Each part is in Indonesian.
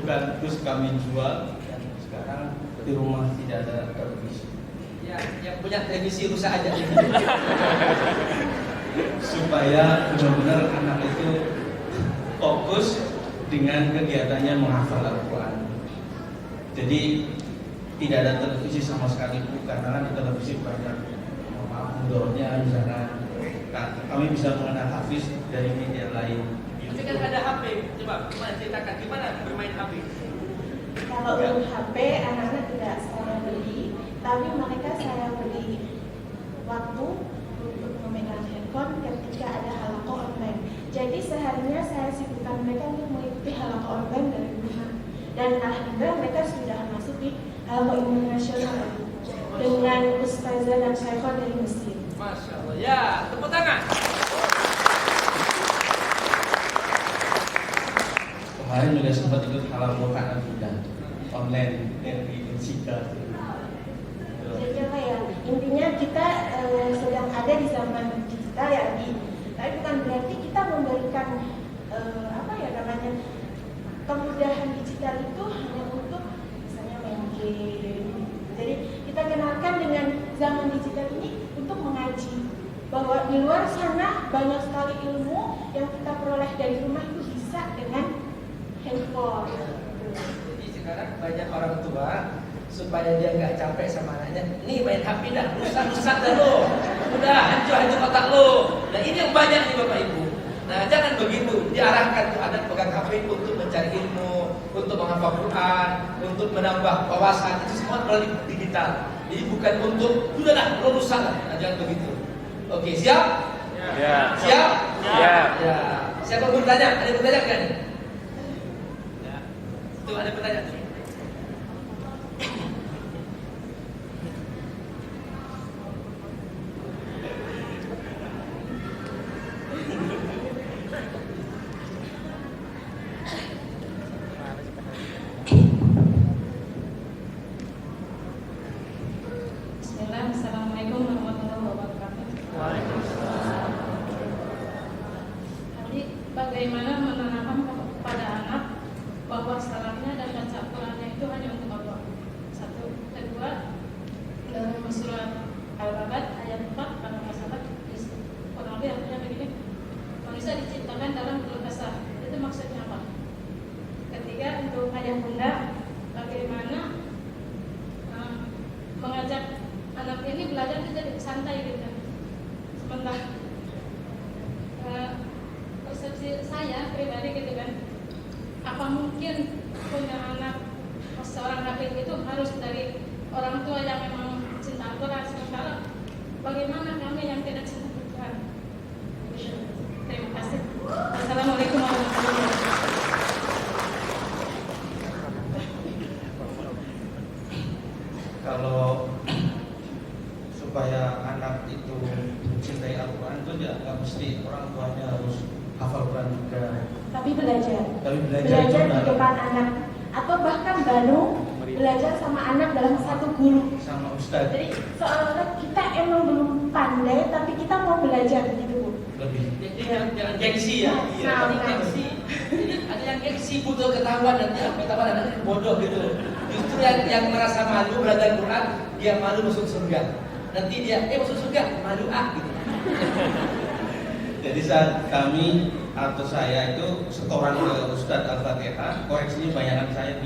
bukan, terus kami jual. Dan sekarang di rumah tidak ada televisi. Ya, yang punya televisi rusak aja. Supaya benar-benar anak itu fokus dengan kegiatannya menghafal Al-Quran. Jadi tidak ada televisi sama sekali, karena kan di televisi banyak mudorotnya. Misalnya kami bisa mengenal hafiz dari media lain. Tapi kan ada HP, coba ceritakan gimana bermain HP. Kalau untuk HP, anak-anak tidak saya beli, tapi mereka saya beli waktu untuk memegang handphone ketika ada halaqah online. Jadi seharinya saya sibukkan mereka untuk mengikuti halaqah online dari rumah. Dan alhamdulillah mereka sudah masuk di halaqah ilmu nasional dengan ustazah dan syekhah dari Mesir. Masya Allah, ya tepuk tangan. Kemarin juga sempat ikut halaqah Hanafidah online dari Insika. Jadi apa ya? Intinya kita sedang ada di zaman digital ya, tapi bukan berarti kita memberikan apa ya namanya kemudahan digital itu hanya untuk misalnya main game. Jadi kita kenalkan dengan zaman digital ini untuk mengaji, bahwa di luar sana banyak sekali ilmu yang kita peroleh dari rumah itu bisa dengan handphone. Jadi sekarang banyak orang tua supaya dia nggak capek sama anaknya, nih main HP dah, rusak dah lo, udah hancur otak lo. Nah ini yang banyak nih Bapak Ibu. Nah jangan begitu, diarahkan tuh anak pegang HP untuk mencari ilmu, untuk menghafal Quran, untuk menambah wawasan, itu semua melalui digital. Jadi bukan untuk sudahlah lo rusak lah, nah, jangan begitu. Oke, siap? Ya. Siap? Ya. Ya. Siapa yang bertanya? Ada yang bertanya kan? Ya. Tuh ada pertanyaan tuh. Bismillah, Assalamualaikum warahmatullahi wabarakatuh. Jadi bagaimana menanamkan kepada anak bahwa salamnya dan baca Al-Qurannya itu hanya untuk Allah. Satu, kedua, dalam surah Al-Baqarah ayat 4 pada masalah kurang lebih artinya begini, manusia diciptakan dalam keluh kesah. Itu maksudnya apa? Ketiga, untuk ayah bunda, bagaimana mengajak anak ini belajar itu jadi santai gitu. Sementara persepsi saya pribadi gitu kan, apa mungkin punya anak seorang hafid itu harus dari orang tua yang memang cinta Al-Quran, sementara bagaimana kami yang tidak cinta Al-Quran? Terima kasih. Assalamualaikum warahmatullahi wabarakatuh. Kalau supaya anak itu mencintai Al-Quran itu ya nggak mesti orang tuanya harus hafal Quran juga. Tapi belajar Belajar di depan anak, atau bahkan belajar sama anak dalam satu guru. sama Ustadz Jadi seolah-olah kita emang belum pandai, tapi kita mau belajar gitu Bu. lebih. Jadi jangan gengsi ya. Nah, Jadi gengsi. Jadi ada yang gengsi butuh ketahuan nanti ketahuan anaknya bodoh gitu. Justru yang merasa malu belajar Quran, dia malu masuk surga. Nanti dia masuk surga, malu gitu. Jadi saat kami atau saya itu setoran ke Ustadz Al-Fatihah, koreksinya bayangan saya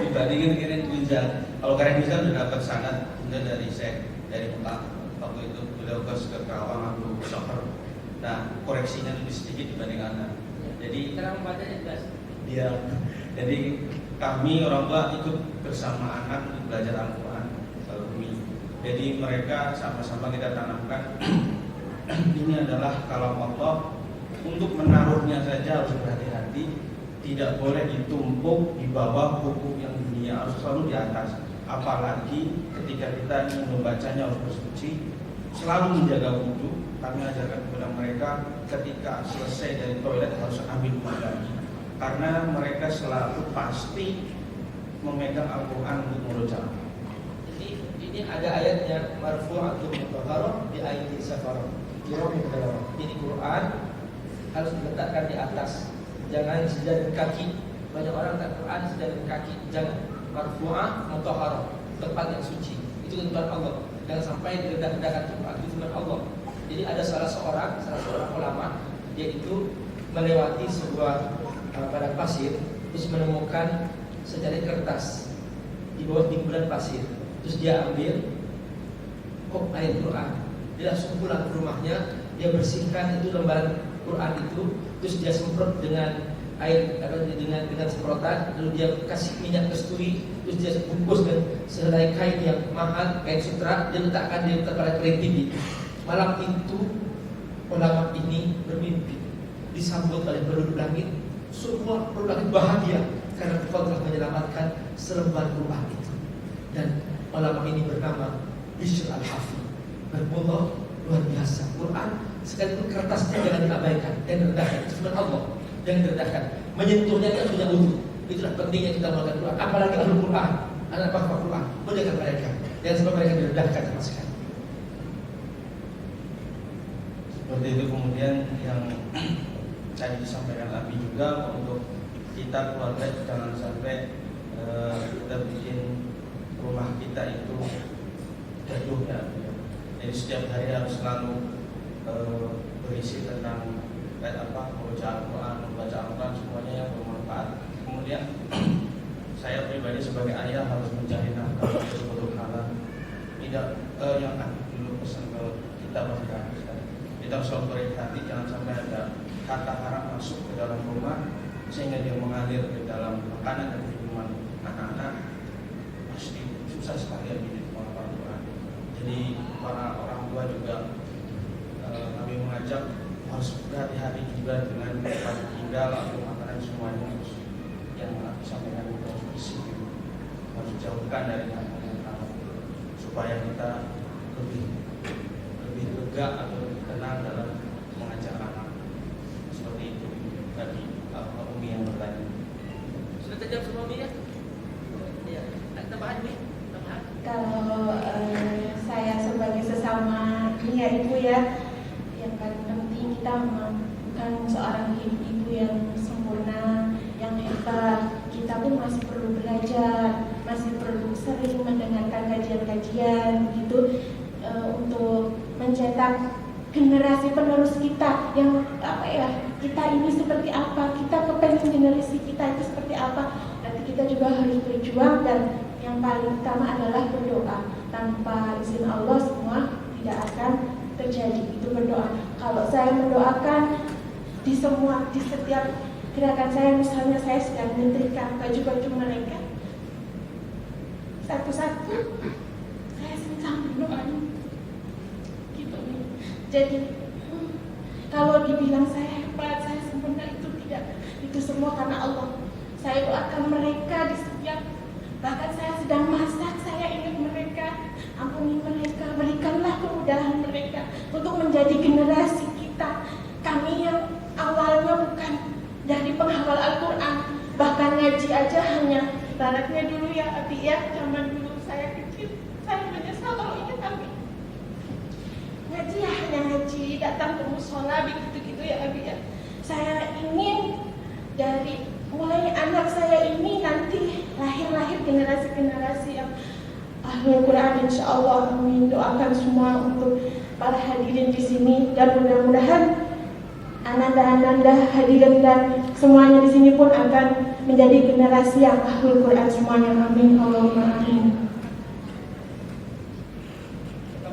dibandingin kirim tunjang. Kalau kalian bisa udah dapat sanad dari Syekh dari Mekah waktu itu beliau ke Karawang Abdul Syafar. Nah koreksinya lebih sedikit dibanding anak. Jadi Sekarang bacanya jelas. dia jadi kami orang tua ikut bersama anak untuk belajar Al-Quran. Jadi mereka sama-sama kita tanamkan ini adalah kalam Allah, untuk menaruhnya saja harus berhati-hati, tidak boleh ditumpuk di bawah buku yang dunia, harus selalu di atas. Apalagi ketika kita ingin membacanya harus bersuci, selalu menjaga wudhu. Kami ajarkan kepada mereka ketika selesai dari toilet harus ambil wudhu lagi, karena mereka selalu pasti memegang Al-Quran untuk membaca. Ini ada ayatnya marfu'atun mutahharah bi aidi safarah. Ini Quran harus diletakkan di atas, jangan sejajar kaki Banyak orang tak Quran sedang kaki, jangan. Marfu'ah mutahharah, tempat yang suci. Itu ketentuan Allah. Jangan sampai diredah-redahkan tempat itu firman Allah. Jadi ada salah seorang ulama, dia itu melewati sebuah padang pasir, terus menemukan secari kertas di bawah timbunan pasir. Terus dia ambil ayat Quran. Dia langsung pulang ke rumahnya, dia bersihkan itu lembaran Quran itu, terus dia semprot dengan air dengan semprotan, lalu dia kasih minyak kasturi, terus dia bungkus dengan sehelai kain yang mahal, kain sutra, dia letakkan di tempat kering tinggi. Malam itu ulama ini bermimpi disambut oleh penduduk langit. Semua penduduk langit bahagia karena Allah telah menyelamatkan selembar Quran itu. Dan ulama ini bernama Bishr al-Hafi. Bermullah luar biasa. Quran sekalipun kertasnya jangan diabaikan dan rendahkan. Itu firman Allah. Jangan direndahkan. Menyentuhnya kan punya wudhu. Itulah pentingnya kita melakukan Quran. Apalagi ahlul Quran, anak hafal Quran, muliakan mereka. Jangan sampai mereka direndahkan sama sekali. Seperti itu. Kemudian yang tadi disampaikan Abi juga, untuk kita keluarga jangan sampai kita bikin rumah kita itu gaduh ya. Jadi setiap hari harus selalu berisi tentang membaca Al-Quran, semuanya yang bermanfaat. Kemudian saya pribadi sebagai ayah harus mencari nafkah untuk halal. Tidak yang dulu pesan ke kita bahkan kita harus selalu berhati-hati, jangan sampai ada kata haram masuk ke dalam rumah sehingga dia mengalir ke dalam makanan dan minuman anak-anak. Pasti susah sekali hidup orang tua. Jadi para orang tua juga kami mengajak harus berhati-hati juga dengan tempat tinggal atau makanan semuanya harus yang disampaikan itu harus bersih, harus jauhkan dari hal-hal yang haram supaya kita lebih lega atau lebih tenang dalam mengajar anak. Seperti itu tadi Umi yang bertanya. Sudah terjawab semua Umi ya? Iya. Ada tambahan Umi? Tambahan? Kalau saya sebagai sesama ibu ya, yang paling penting kita bukan seorang ibu yang sempurna, yang hebat. Kita pun masih perlu belajar, masih perlu sering mendengarkan kajian-kajian begitu, untuk mencetak generasi penerus kita yang kita ini seperti apa, kita kepengen generasi kita itu seperti apa. Nanti kita juga harus berjuang, dan yang paling utama adalah berdoa. Tanpa izin Allah semua tidak akan terjadi. Itu berdoa. Kalau saya mendoakan di setiap gerakan saya, misalnya saya sedang menyetrika baju-baju mereka, satu-satu saya sambil doain gitu. Jadi kalau dibilang saya hebat, saya sempurna, itu tidak. Itu semua karena Allah. Saya doakan mereka di setiap, bahkan saya sedang masak, saya ingat mereka, ampuni mereka, berikanlah kemudahan mereka untuk menjadi generasi kita. Kami yang awalnya bukan dari penghafal Al-Quran, bahkan ngaji aja hanya baratnya dulu ya Abi ya, zaman dulu saya kecil, saya menyesal kalau ingat Abi. Ngaji ya hanya ngaji, datang ke musola begitu-gitu ya Abi ya. Saya ingin dari mulai anak saya ini nanti lahir generasi-generasi yang ahlul Quran, insya Allah. Amin. Doakan semua untuk para hadirin di sini, dan mudah-mudahan ananda-ananda hadirin dan semuanya di sini pun akan menjadi generasi yang ahlul Quran semuanya. Amin. Allahumma amin.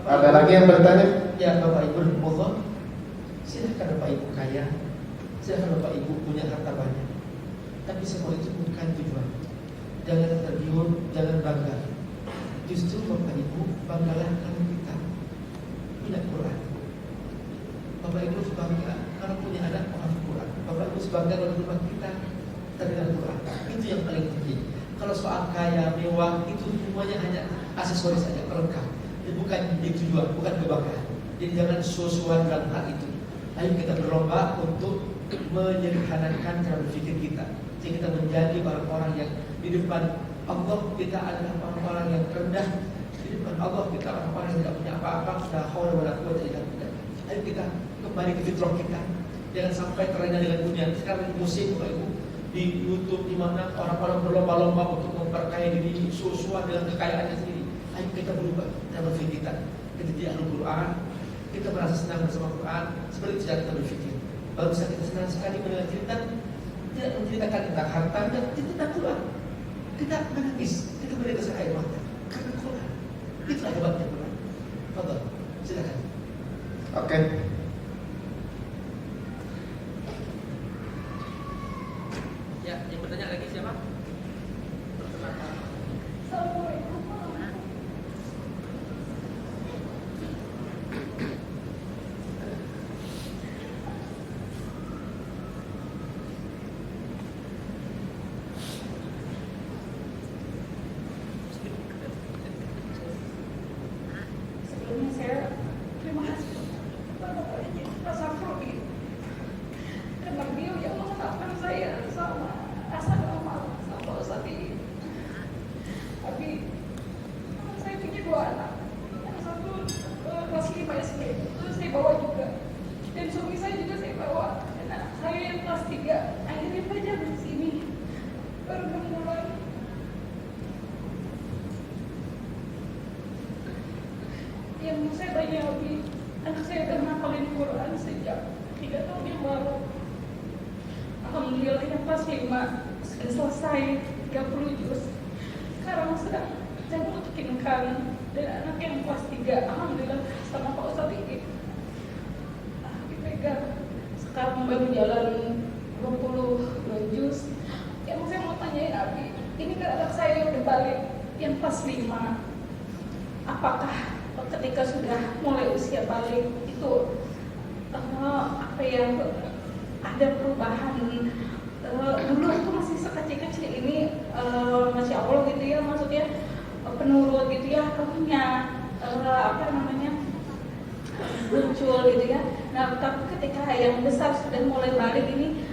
Ada lagi yang bertanya? Ya Bapak Ibu, mohon silahkan Bapak Ibu kaya, silahkan Bapak Ibu punya harta banyak, tapi semua itu bukan tujuan. Jangan tergiur, jangan bangga. Justru Bapak Ibu banggalah kalau kita punya Quran. Bapak Ibu bangga kalau punya anak orang Quran. Bapak Ibu bangga kalau rumah kita terdengar Quran. Itu yang paling penting. Kalau soal kaya, mewah, itu semuanya hanya aksesoris saja, pelengkap. Bukan tujuan, bukan kebanggaan. Jadi jangan susuan dalam hal itu. Ayo kita berlomba untuk menyederhanakan cara berpikir kita, sehingga kita menjadi orang-orang yang di depan Allah kita adalah orang-orang yang rendah. Di depan Allah kita orang-orang yang tidak punya apa-apa. La haula wala quwwata illa billah. Ayo kita kembali ke fitrah kita. Jangan sampai terlena dengan dunia. Sekarang musim Bapak Ibu, di YouTube di mana orang-orang berlomba-lomba untuk memperkaya diri sesuai dengan kekayaannya sendiri. Ayo kita berubah, kita berpikir kita di Al-Quran, kita merasa senang bersama Quran, seperti itu cara kita berpikir. Kalau bisa kita senang sekali mendengar cerita, tidak menceritakan tentang harta dan tentang Quran, kita menangis, kita meneteskan air mata karena Quran. Itulah hebatnya Quran. Fadhal, silakan. Oke. Ya, yang bertanya lagi siapa? Assalamualaikum. Sebelumnya saya terima kasih kepada Pak Safroni karena beliau yang mengenalkan saya sama asal amal sama Ustaz ini. Tapi saya punya 2 anak, yang satu kelas 5 SD, itu saya bawa juga, dan suami saya juga saya bawa. Dan anak saya yang kelas 3 akhirnya belajar di sini baru 6 bulan. Yang saya tanya lebih, anak saya udah ngapalin Quran sejak 3 tahun yang lalu. Alhamdulillah yang kelas 5 sudah selesai 30 juz. Sekarang sedang memungkinkan. Dan anak yang kelas 3 alhamdulillah sama Pak Ustadz ini dipegang. Sekarang baru jalan 20 juz. Yang saya mau tanyain Abi, ini kan anak saya udah balik yang kelas 5. Apakah ketika sudah mulai usia balik itu apa ya, ada perubahan? Dulu itu masih sekecil-kecil ini, masya Allah gitu ya, maksudnya penurut gitu ya, rohnya apa namanya muncul gitu ya. Nah, tapi ketika yang besar sudah mulai balik ini,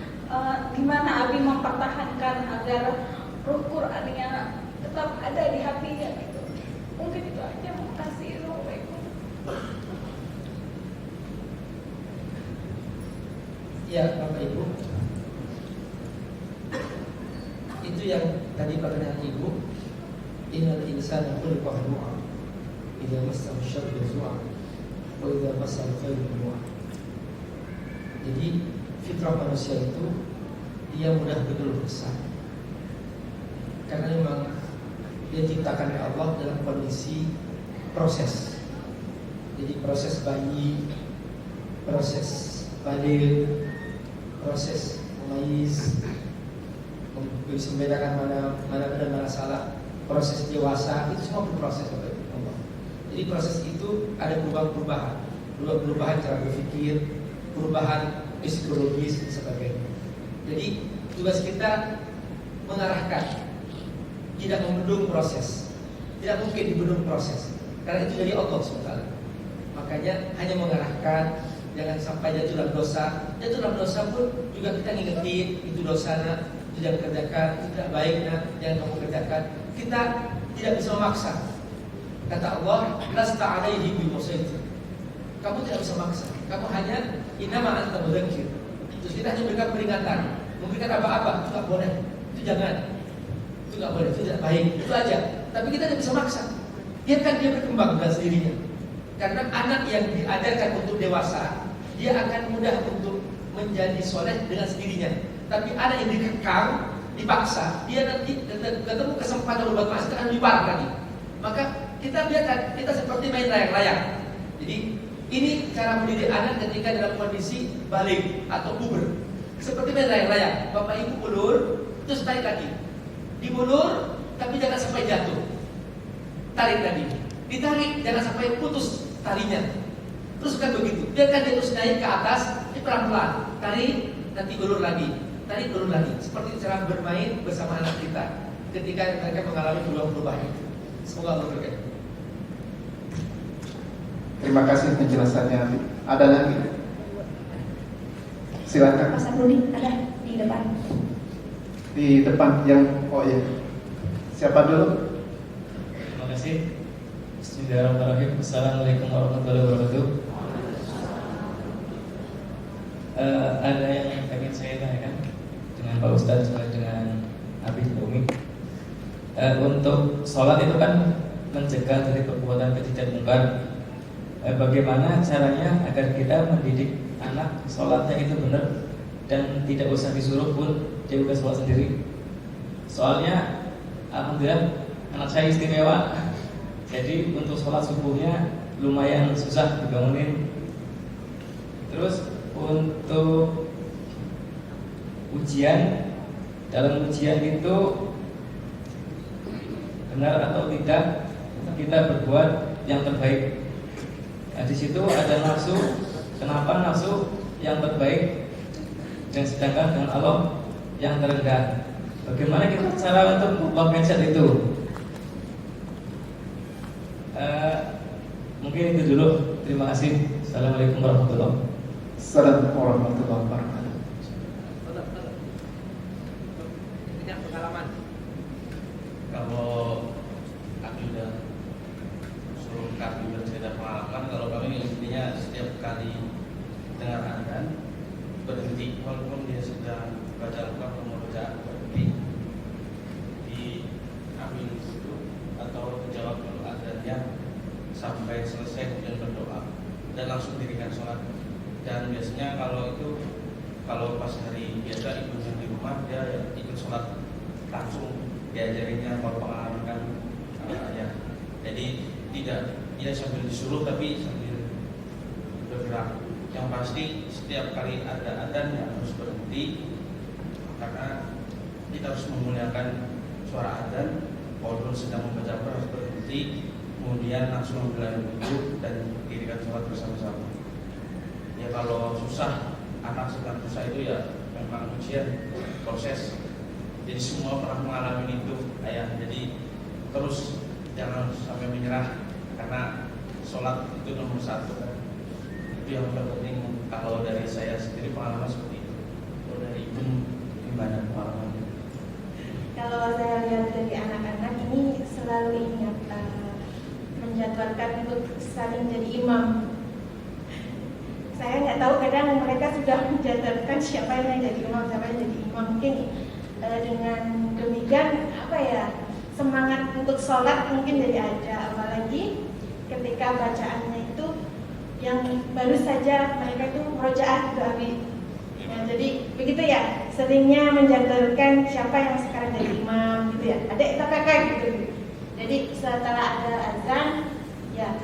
gimana Abi mempertahankan agar roh Qur'annya tetap ada di hatinya gitu? Mungkin itu aja. Terima kasih. Assalamualaikum. Ya, Bapak Ibu, itu yang tadi pertanyaan Ibu. Innal insana khuliqa halu'a, idza massahu syarru jazua, wa idza massahu khairu manua. Jadi fitrah manusia itu dia mudah berkeluh kesah, karena memang dia ciptakan oleh Allah dalam kondisi proses. Jadi proses bayi, proses balik, proses memayis, bisa membedakan mana benar mana salah, proses dewasa, itu semua berproses oleh Allah. Jadi proses itu ada perubahan cara berpikir, perubahan psikologis dan sebagainya. Jadi tugas kita mengarahkan, tidak membendung proses. Tidak mungkin dibendung proses, karena itu dari Allah SWT. Makanya hanya mengarahkan, jangan sampai jatuh dalam dosa. Jatuh dalam dosa pun juga kita ngingetin, itu dosa nak, itu jangan kerjakan, itu tidak baik nak, jangan kamu kerjakan. Kita tidak bisa memaksa. Kata Allah, lasta alaihi bimusaitir. Kamu tidak bisa maksa. Kamu hanya innama anta mudzakir. Terus kita hanya berikan peringatan, memberikan apa-apa, itu tidak boleh, itu jangan, itu tidak boleh, itu tidak baik, itu aja. Tapi kita tidak bisa maksa. Biarkan dia berkembang dengan sendirinya. Karena anak yang diajarkan untuk dewasa, dia akan mudah untuk menjadi soleh dengan sendirinya. Tapi anak yang dikekang, dipaksa, dia nanti ketemu kesempatan berbuat maksiat akan lebih parah lagi. Maka kita biarkan, kita seperti main layang-layang. Jadi ini cara mendidik anak ketika dalam kondisi balik atau puber. Seperti main layang-layang. Bapak ibu ulur, terus tarik lagi. Dibulur, tapi jangan sampai jatuh. Tarik lagi. Ditarik, jangan sampai putus talinya. Terus kan begitu. Biarkan dia terus naik ke atas, ini pelan-pelan. Tarik, nanti ulur lagi. Tarik, ulur lagi. Seperti cara bermain bersama anak kita ketika mereka mengalami perubahan itu. Semoga Allah berkati. Terima kasih penjelasannya. Ada lagi? Silakan. Mas Abdullah ada di depan. Di depan yang ya. Siapa dulu? Terima kasih. Bismillahirrahmanirrahim. Assalamualaikum warahmatullahi wabarakatuh. Ada yang ingin saya tanyakan. dengan Pak Ustadz juga dengan Habib Umi. Untuk sholat itu kan mencegah dari perbuatan keji dan mungkar. Bagaimana caranya agar kita mendidik anak sholatnya itu benar dan tidak usah disuruh pun dia udah sholat sendiri. Soalnya alhamdulillah anak saya istimewa. Jadi untuk sholat subuhnya lumayan susah dibangunin. Terus untuk ujian, dalam ujian itu benar atau tidak kita berbuat yang terbaik. Nah, di situ ada nafsu. Kenapa nafsu yang terbaik dan sedangkan dengan Allah yang terendah? Bagaimana kita cara untuk mengubah mindset itu? Mungkin itu dulu. Terima kasih. Assalamualaikum warahmatullahi wabarakatuh. Assalamualaikum warahmatullahi wabarakatuh. Ini pengalaman. Kalau kami udah suruh kami bercerita pengalaman, kalau kami intinya setiap kali dengar adzan berhenti, walaupun dia sedang baca Al-Quran atau mau bacaan, berhenti diambil dulu atau dijawab dulu adzannya sampai selesai, kemudian berdoa dan langsung dirikan sholat. Dan biasanya kalau pas hari biasa ibunya di rumah, dia ikut sholat langsung, diajarinnya kalau pengalaman kan ya. Jadi tidak sambil disuruh tapi sambil bergerak. Yang pasti setiap kali ada adzan ya harus berhenti, karena kita harus memuliakan suara adzan. Walaupun sedang membaca Quran harus berhenti, kemudian langsung mengambil wudhu dan dirikan sholat bersama-sama. Ya kalau susah, anak sedang susah itu ya memang ujian, proses. Jadi semua pernah mengalami itu, ayah. Jadi terus jangan sampai menyerah, karena sholat itu nomor satu kan. Itu yang terpenting. Kalau dari saya sendiri pengalaman seperti itu. Kalau dari ibu gimana pengalamannya? Kalau saya lihat dari anak-anak ini selalu ingat menjadwalkan untuk saling jadi imam. Saya nggak tahu, kadang mereka sudah menjadwalkan siapa yang jadi imam, siapa yang jadi imam. Mungkin dengan demikian semangat untuk sholat mungkin jadi ada. Apalagi ketika bacaannya itu yang baru saja mereka itu murojaah juga habis. Nah, jadi begitu ya, seringnya menjadwalkan siapa yang sekarang jadi imam gitu ya. Ada TPK gitu. Jadi setelah ada azan ya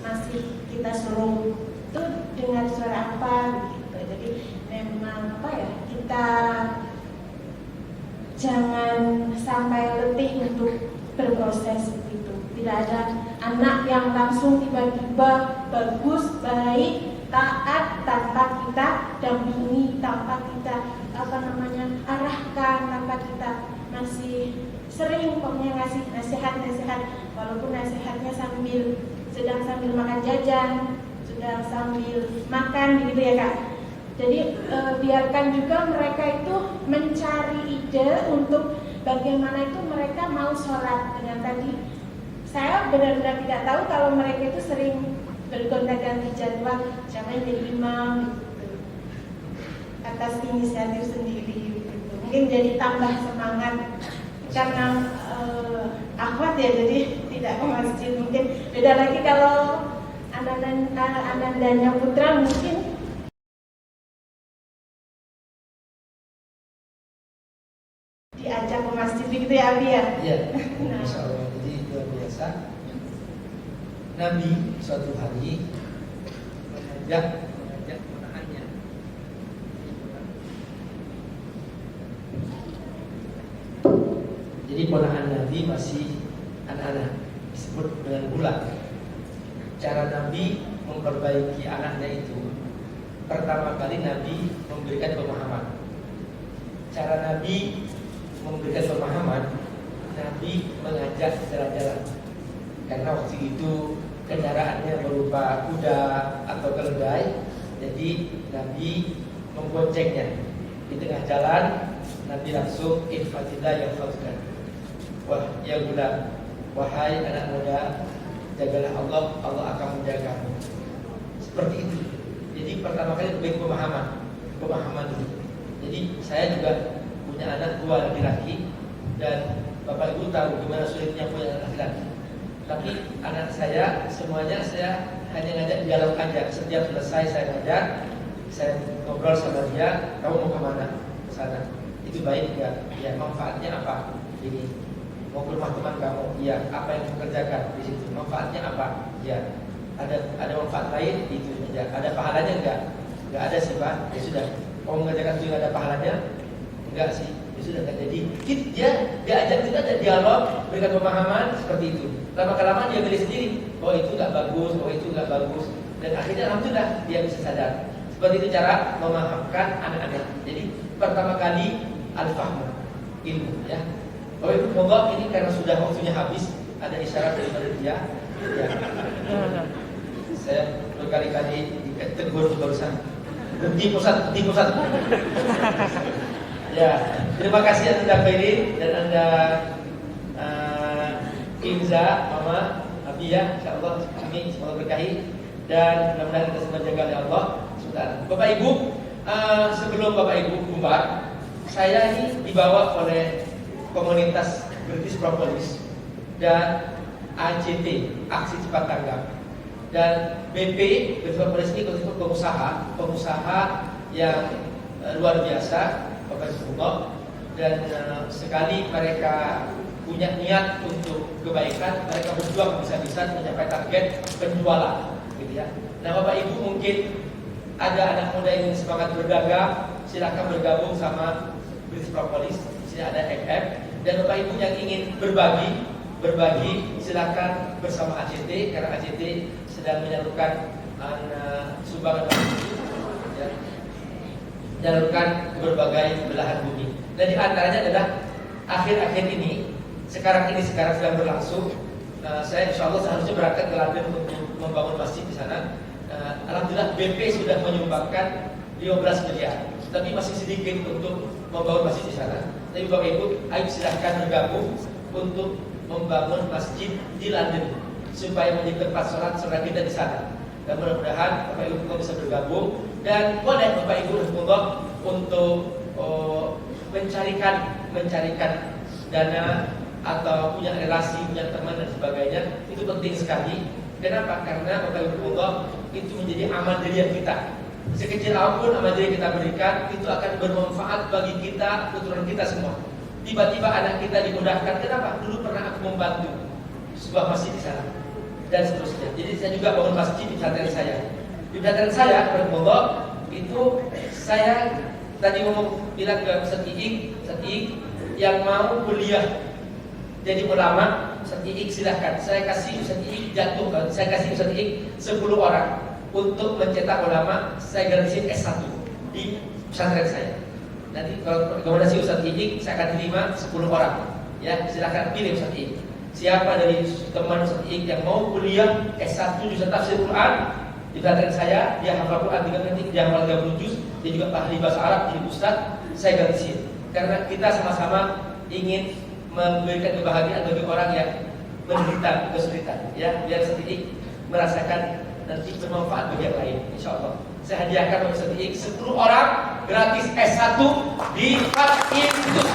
masih kita suruh itu dengan suara apa gitu. Jadi memang kita jangan sampai letih untuk berproses begitu. Tidak ada anak yang langsung tiba-tiba bagus, baik, taat tanpa kita dampingi, tanpa kita arahkan, tanpa kita masih sering pokoknya ngasih nasihat, walaupun nasihatnya sedang sambil makan jajan, sedang sambil makan begitu ya Kak. Jadi biarkan juga mereka itu mencari ide untuk bagaimana itu mereka mau sholat. Dengan tadi saya benar-benar tidak tahu kalau mereka itu sering bergonta-ganti jadwal siapa yang jadi imam gitu, atas inisiatif sendiri gitu. Mungkin jadi tambah semangat karena akhwat ya, jadi tidak ke masjid. Mungkin beda lagi kalau Anandanya putra mungkin diajak ke masjid begitu ya Abi ya? Iya, Insya Allah. Jadi luar biasa. Nabi suatu hari mengajak ponakannya. Jadi ponakan Nabi masih anak-anak, disebut dengan bulan. Cara Nabi memperbaiki anaknya itu, pertama kali Nabi memberikan pemahaman. Cara Nabi memberikan pemahaman, Nabi mengajak jalan-jalan. Karena waktu itu kendaraannya berupa kuda atau keledai, jadi Nabi memboncengnya. Di tengah jalan, Nabi langsung ihfazillah yahfazkan. Wah, ya bulan, wahai anak muda, jagalah Allah, Allah akan menjagamu. Seperti itu. Jadi pertama kali beri pemahaman dulu. Jadi saya juga punya anak 2 laki-laki, dan Bapak Ibu tahu gimana sulitnya punya anak laki-laki. Tapi anak saya semuanya saya hanya ngajak dialog aja. Setiap selesai saya ngajak, saya ngobrol sama dia, kamu mau kemana? Ke sana. Itu baik ya? Ya, manfaatnya apa? Ini mau ke rumah teman kamu? Iya. Apa yang kamu kerjakan di situ? Manfaatnya apa? Ya. Ada manfaat lain? Itu ya. Ada pahalanya enggak? Enggak ada sih Pak. Ya sudah. Kamu mengerjakan itu ada pahalanya? Enggak sih. Ya sudah enggak jadi. Dia ajak kita ada dialog, berikan pemahaman seperti itu. Lama-kelamaan dia milih sendiri. Oh itu enggak bagus, oh itu enggak bagus. Dan akhirnya alhamdulillah dia bisa sadar. Seperti itu cara memahamkan anak-anak. Jadi pertama kali al-fahmu, ilmu ya. Oh itu semoga ini karena sudah waktunya habis, ada isyarat dari dia. Ya. Saya berkali-kali ditegur barusan. Berhenti pusat. Ya, terima kasih Anda Fairin dan Anda Inza, Mama, Abi ya, insyaallah kami semoga berkahi dan mudah-mudahan kita semua jaga oleh Allah. Bapak Ibu, sebelum Bapak Ibu bubar, saya ini dibawa oleh komunitas British Propolis dan ACT, Aksi Cepat Tanggap, dan BP British Propolis ini untuk pengusaha yang luar biasa, Bapak Ibu, dan sekali mereka punya niat untuk kebaikan, mereka berjuang bisa-bisa mencapai target penjualan, gitu ya. Nah Bapak Ibu mungkin ada anak muda yang semangat berdagang, silakan bergabung sama British Propolis. Di sini ada FF. Dan Bapak Ibu yang ingin berbagi, silakan bersama ACT karena ACT sedang menyalurkan sumbangan ya, menyalurkan berbagai belahan bumi. Dan di antaranya adalah akhir-akhir ini, sekarang sedang berlangsung. Saya insya Allah seharusnya berangkat ke London untuk membangun masjid di sana. Alhamdulillah BP sudah menyumbangkan 15 miliar, tapi masih sedikit untuk membangun masjid di sana. Tapi Bapak Ibu, ayo silahkan bergabung untuk membangun masjid di London supaya menjadi tempat sholat kita di sana. Dan mudah-mudahan Bapak Ibu bisa bergabung dan boleh Bapak Ibu untuk mencarikan dana atau punya relasi, punya teman dan sebagainya. Itu penting sekali. Kenapa? Karena Bapak Ibu itu menjadi amal jariah kita. Sekecil apapun amal jariah kita berikan, itu akan bermanfaat bagi kita, keturunan kita semua. Tiba-tiba anak kita dimudahkan. Kenapa? Dulu pernah aku membantu sebuah masjid di sana dan seterusnya. Jadi saya juga bangun masjid di pesantren saya. Di pesantren saya, bermula itu saya tadi bilang ke Ustaz Iik yang mau kuliah jadi ulama, Ustaz Iik silahkan. Saya kasih Ustaz Iik saya kasih Ustaz Iik 10 orang untuk mencetak ulama. Saya garansi S1 di pesantren saya. Nanti kalau rekomendasi Ustaz Iik saya akan terima 10 orang. Ya, silahkan pilih Ustaz Iik. Siapa dari teman Ustaz Iik yang mau kuliah S1 jurusan tafsir Quran di pesantren saya, dia hafal Quran 3 menit, dia hafal 30 juz, dia juga ahli bahasa Arab, jadi ustaz, saya garansi. Karena kita sama-sama ingin memberikan kebahagiaan bagi orang yang menderita kesulitan, ya, biar sedikit merasakan nanti bermanfaat bagi yang lain, insya Allah. Saya hadiahkan untuk sedikit 10 orang gratis S1 di Fat Institute.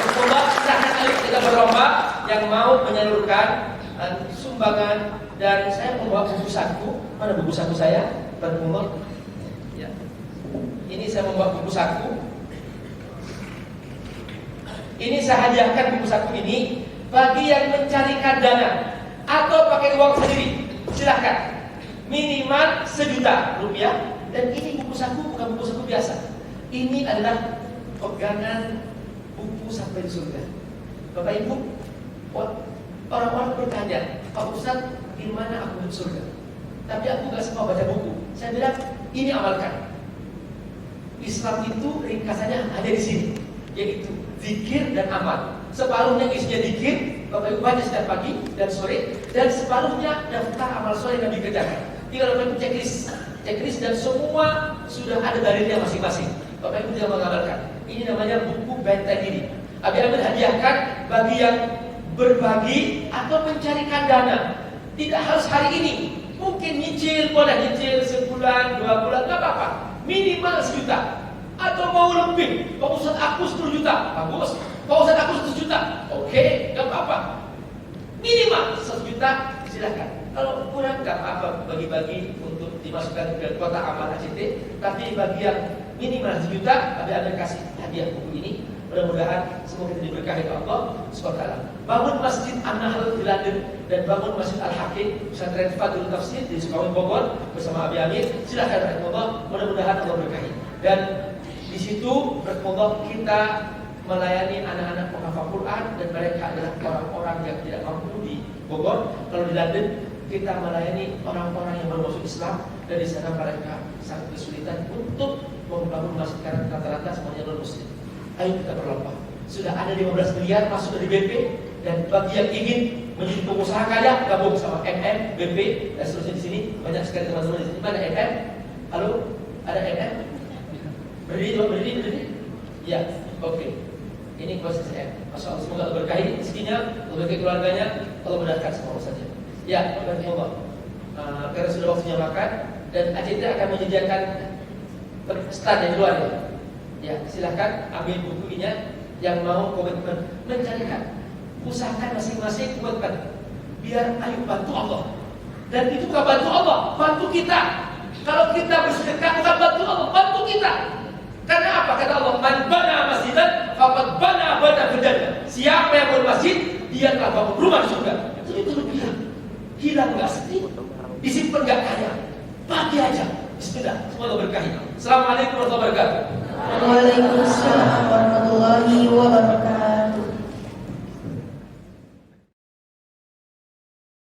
Semoga silahkan kali kita berlomba yang mau menyalurkan sumbangan. Dan saya membawa buku saku. Mana buku saku saya? Berumur. Ya. Ini saya membawa buku saku. Ini saya hadiahkan buku saku ini bagi yang mencarikan dana atau pakai uang sendiri. Silahkan. Minimal Rp1.000.000. Dan ini buku saku bukan buku saku biasa. Ini adalah pegangan buku sampai surga. Bapak Ibu, orang-orang bertanya, Pak Ustaz, di mana aku masuk surga? Tapi aku gak semua baca buku. Saya bilang, ini amalkan. Islam itu ringkasannya ada di sini, yaitu zikir dan amal. Separuhnya isinya zikir, Bapak Ibu baca setiap pagi dan sore, dan separuhnya daftar amal soleh yang dikerjakan. Tinggal Bapak Ibu checklist dan semua sudah ada dalilnya masing-masing. Bapak Ibu tinggal mengamalkan. Ini namanya buku benteng diri. Abi-abi hadiahkan bagi yang berbagi atau mencarikan dana. Tidak harus hari ini. Mungkin nyicil, boleh nyicil sebulan, 2 bulan, gak apa-apa. Minimal 1 juta. Atau mau lebih? Pak Ustaz aku 10 juta. Bagus. Pak Ustaz aku 100 juta. Oke, gak apa-apa. Minimal 1 juta, silakan. Kalau kurang gak apa-apa, bagi-bagi untuk dimasukkan ke kota amal ACT. Tapi bagi yang minimal 1 juta, tapi Anda kasih hadiah buku ini. Mudah-mudahan semua kita diberkahi oleh Allah SWT. Bangun Masjid An-Nahl di London dan bangun Masjid Al-Hakim Pesantren Fadlul Tafsir di Sukawati Bogor bersama Abi Amir. Silakan rahimahullah, mudah-mudahan Allah berkahi. Dan di situ rahimahullah kita melayani anak-anak penghafal Quran dan mereka adalah orang-orang yang tidak mampu di Bogor. Kalau di London kita melayani orang-orang yang baru masuk Islam dan di sana mereka sangat kesulitan untuk membangun masjid karena rata-rata semuanya non-muslim. Ayo kita berlomba. Sudah ada 15 miliar masuk dari BP dan bagi yang ingin menjadi pengusaha kaya gabung sama MM, BP dan seterusnya di sini banyak sekali teman-teman di sini. Mana MM? Halo, ada MM? Berdiri. Ya, oke. Ini proses M. Masya Allah, semoga Allah berkahi rezekinya, Allah berkahi keluarganya, Allah mudahkan semua urusannya. Ya, Allah. Karena sudah waktunya makan dan ACT akan menyediakan stand di luar ya. Ya, silahkan ambil bukunya yang mau komitmen mencarikan. Usahakan masing-masing komitmen. Biar ayo bantu Allah. Dan itu bukan bantu Allah, bantu kita. Kalau kita bersedekah bukan bantu Allah, bantu kita. Karena apa? Kata Allah, man bana masjidan faqad bana baitan fil jannah. Siapa yang bangun masjid, dia telah bangun rumah di surga. Itu lebih hilang enggak sedih, disimpan enggak kaya. Bagi aja. Bismillah, semoga berkahi. Assalamualaikum warahmatullahi wabarakatuh. Waalaikumsalam warahmatullahi wabarakatuh.